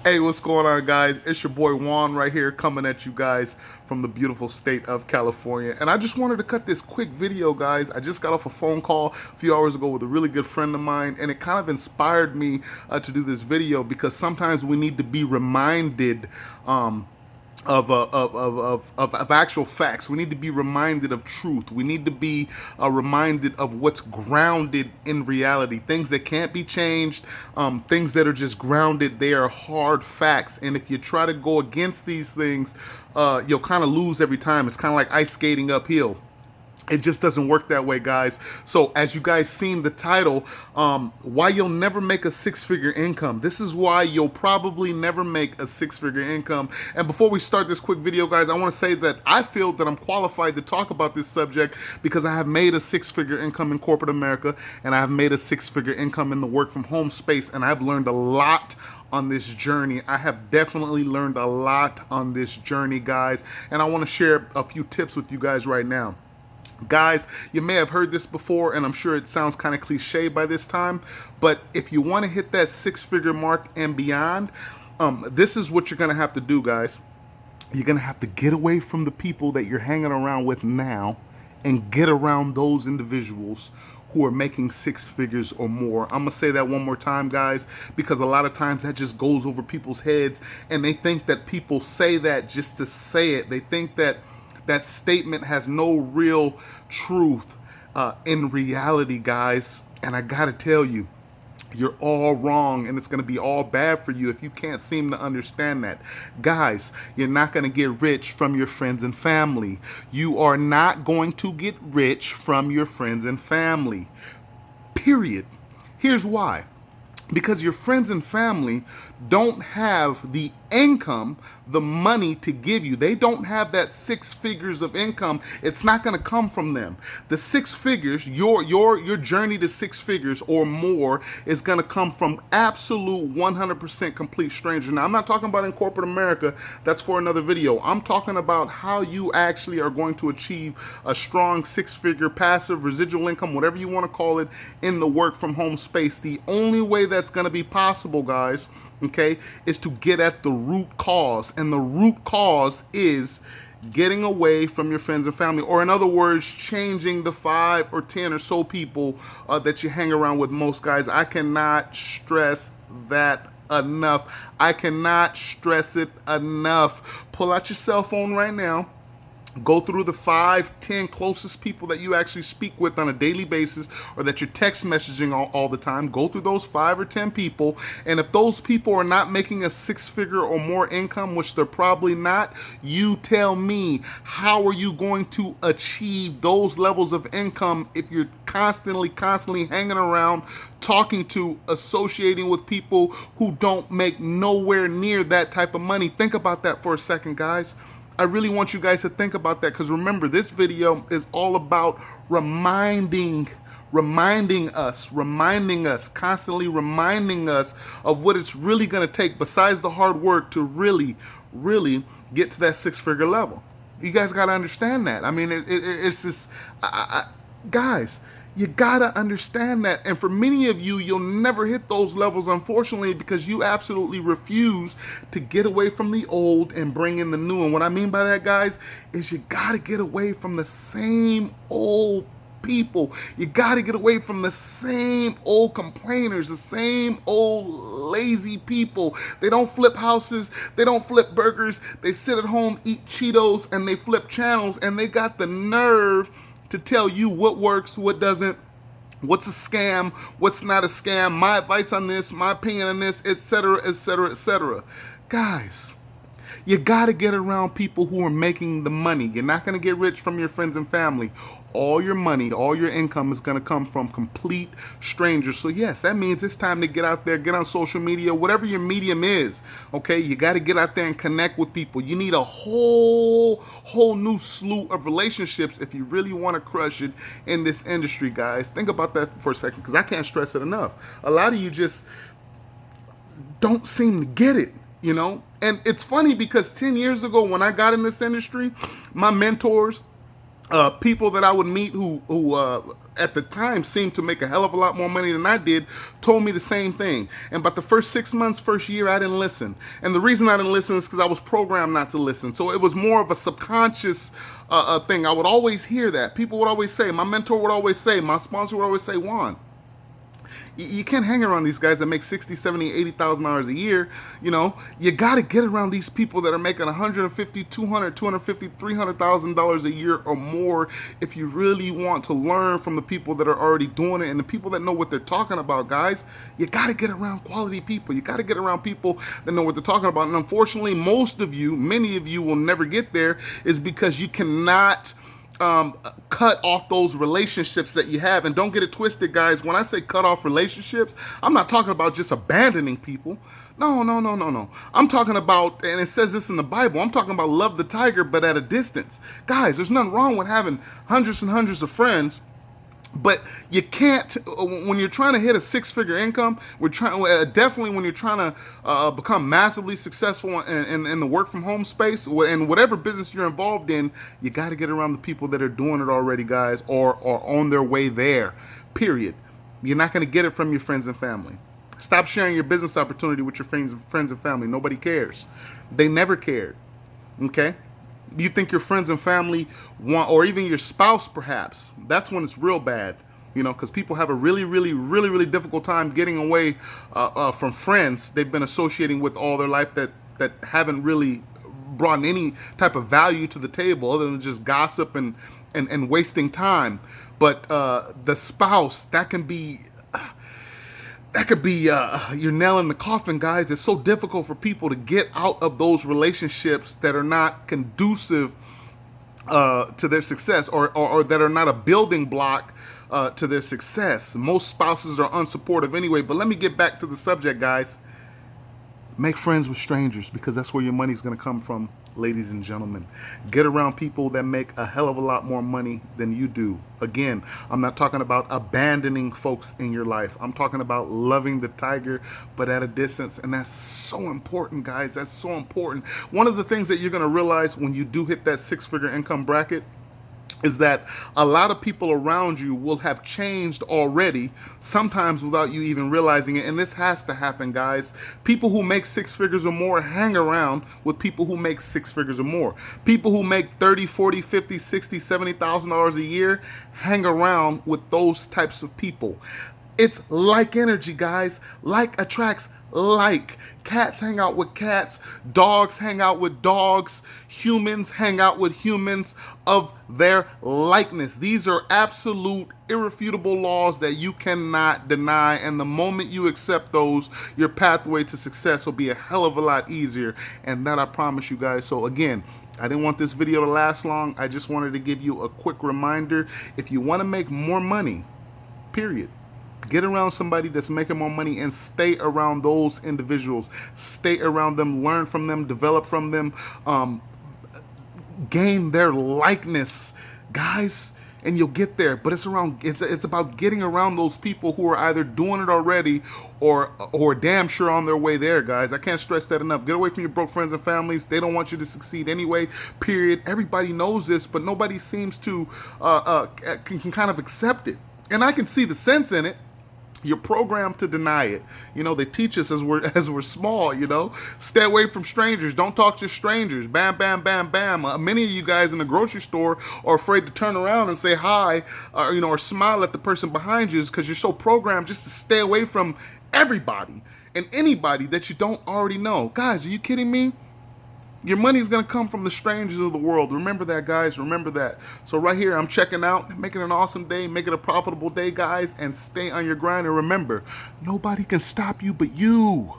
Hey, what's going on, guys? It's your boy Juan right here coming at you guys from the beautiful state of California. And I just wanted to cut this quick video, guys. I just got off a phone call a few hours ago with a really good friend of mine, and it kind of inspired me to do this video because sometimes we need to be reminded of actual facts. We need to be reminded of truth. We need to be reminded of what's grounded in reality. Things that can't be changed, things that are just grounded. They are hard facts. And if you try to go against these things, you'll kind of lose every time. It's kind of like ice skating uphill. It just doesn't work that way, guys. So as you guys seen the title, why you'll never make a six-figure income. This is why you'll probably never make a six-figure income. And before we start this quick video, guys, I want to say that I feel that I'm qualified to talk about this subject because I have made a six-figure income in corporate America, and I have made a six-figure income in the work from home space, and I've learned a lot on this journey. I have definitely learned a lot on this journey, guys, and I want to share a few tips with you guys right now. Guys, you may have heard this before, and I'm sure it sounds kind of cliche by this time, but if you want to hit that six-figure mark and beyond, this is what you're going to have to do, guys. You're going to have to get away from the people that you're hanging around with now and get around those individuals who are making six figures or more. I'm gonna say that one more time, guys, because a lot of times that just goes over people's heads, and they think that people say that just to say it. They think that that statement has no real truth in reality, guys. And I gotta tell you, you're all wrong, and it's going to be all bad for you if you can't seem to understand that. Guys, you're not going to get rich from your friends and family. You are not going to get rich from your friends and family. Period. Here's why. Because your friends and family don't have the income, the money to give you. They don't have that six figures of income. It's not going to come from them. The six figures, your journey to six figures or more is going to come from absolute 100% complete stranger. Now, I'm not talking about in corporate America. That's for another video. I'm talking about how you actually are going to achieve a strong six-figure passive residual income, whatever you want to call it, in the work from home space. The only way that's going to be possible, guys, okay, is to get at the root cause. And the root cause is getting away from your friends and family, or in other words, changing the 5 or 10 or so people that you hang around with most, guys. I cannot stress that enough. I cannot stress it enough. Pull out your cell phone right now. Go through the 5, 10 closest people that you actually speak with on a daily basis, or that you're text messaging all the time. Go through those 5 or 10 people, and if those people are not making a six-figure or more income, which they're probably not, you tell me, how are you going to achieve those levels of income if you're constantly hanging around, talking to, associating with people who don't make nowhere near that type of money? Think about that for a second, guys. I really want you guys to think about that, because remember, this video is all about reminding us, constantly reminding us of what it's really going to take besides the hard work to really get to that six-figure level. You guys got to understand that. I mean, it's just, guys, you gotta understand that. And for many of you, you'll never hit those levels, unfortunately, because you absolutely refuse to get away from the old and bring in the new. And what I mean by that, guys, is you gotta get away from the same old people. You gotta get away from the same old complainers, the same old lazy people. They don't flip houses, they don't flip burgers, they sit at home, eat Cheetos, and they flip channels, and they got the nerve to tell you what works, what doesn't, what's a scam, what's not a scam, my advice on this, my opinion on this, etc., etc., etc. Guys, you got to get around people who are making the money. You're not going to get rich from your friends and family. All your money, all your income is going to come from complete strangers. So yes, that means it's time to get out there, get on social media, whatever your medium is. Okay, you got to get out there and connect with people. You need a whole new slew of relationships if you really want to crush it in this industry, guys. Think about that for a second, because I can't stress it enough. A lot of you just don't seem to get it, you know? And it's funny because 10 years ago when I got in this industry, my mentors, People that I would meet who at the time seemed to make a hell of a lot more money than I did told me the same thing. And about the first 6 months, first year, I didn't listen. And the reason I didn't listen is because I was programmed not to listen. So it was more of a subconscious thing. I would always hear that. People would always say, my mentor would always say, my sponsor would always say, Juan, you can't hang around these guys that make 60, 70, 80,000 dollars a year. You know, you got to get around these people that are making 150, 200, 250, 300,000 dollars a year or more if you really want to learn from the people that are already doing it and the people that know what they're talking about. Guys, you got to get around quality people. You got to get around people that know what they're talking about. And unfortunately, most of you, many of you will never get there, is because you cannot cut off those relationships that you have. And don't get it twisted, guys. When I say cut off relationships, I'm not talking about just abandoning people. No, no, no, no, no. I'm talking about, and it says this in the Bible, I'm talking about love the tiger, but at a distance. Guys, there's nothing wrong with having hundreds and hundreds of friends. But you can't, when you're trying to hit a six-figure income, definitely when you're trying to become massively successful in the work-from-home space, and whatever business you're involved in, you got to get around the people that are doing it already, guys, or on their way there, period. You're not going to get it from your friends and family. Stop sharing your business opportunity with your friends and family. Nobody cares. They never cared, okay? You think your friends and family want, or even your spouse perhaps, that's when it's real bad, you know, because people have a really, really, really, really difficult time getting away from friends they've been associating with all their life that haven't really brought any type of value to the table other than just gossip and wasting time. But the spouse, that could be your nail in the coffin, guys. It's so difficult for people to get out of those relationships that are not conducive to their success, or that are not a building block to their success. Most spouses are unsupportive anyway. But let me get back to the subject, guys. Make friends with strangers, because that's where your money's going to come from, ladies and gentlemen. Get around people that make a hell of a lot more money than you do. Again, I'm not talking about abandoning folks in your life. I'm talking about loving the tiger, but at a distance. And that's so important, guys. That's so important. One of the things that you're going to realize when you do hit that six-figure income bracket is that a lot of people around you will have changed already, sometimes without you even realizing it. And this has to happen, guys. People who make six figures or more hang around with people who make six figures or more. People who make 30, 40, 50, 60, $70,000 a year hang around with those types of people. It's like energy, guys. Like attracts like. Cats hang out with cats. Dogs hang out with dogs. Humans hang out with humans of their likeness. These are absolute, irrefutable laws that you cannot deny. And the moment you accept those, your pathway to success will be a hell of a lot easier. And that I promise you, guys. So again, I didn't want this video to last long. I just wanted to give you a quick reminder. If you want to make more money, period, get around somebody that's making more money and stay around those individuals. Stay around them, learn from them, develop from them, gain their likeness, guys, and you'll get there. But it's about getting around those people who are either doing it already or damn sure on their way there, guys. I can't stress that enough. Get away from your broke friends and families. They don't want you to succeed anyway, period. Everybody knows this, but nobody seems to can kind of accept it. And I can see the sense in it. You're programmed to deny it. You know, they teach us as we're small, you know. Stay away from strangers. Don't talk to strangers. Bam, bam, bam, bam. Many of you guys in the grocery store are afraid to turn around and say hi, or smile at the person behind you, because you're so programmed just to stay away from everybody and anybody that you don't already know. Guys, are you kidding me? Your money is going to come from the strangers of the world. Remember that, guys. Remember that. So right here, I'm checking out. Make it an awesome day. Make it a profitable day, guys. And stay on your grind. And remember, nobody can stop you but you.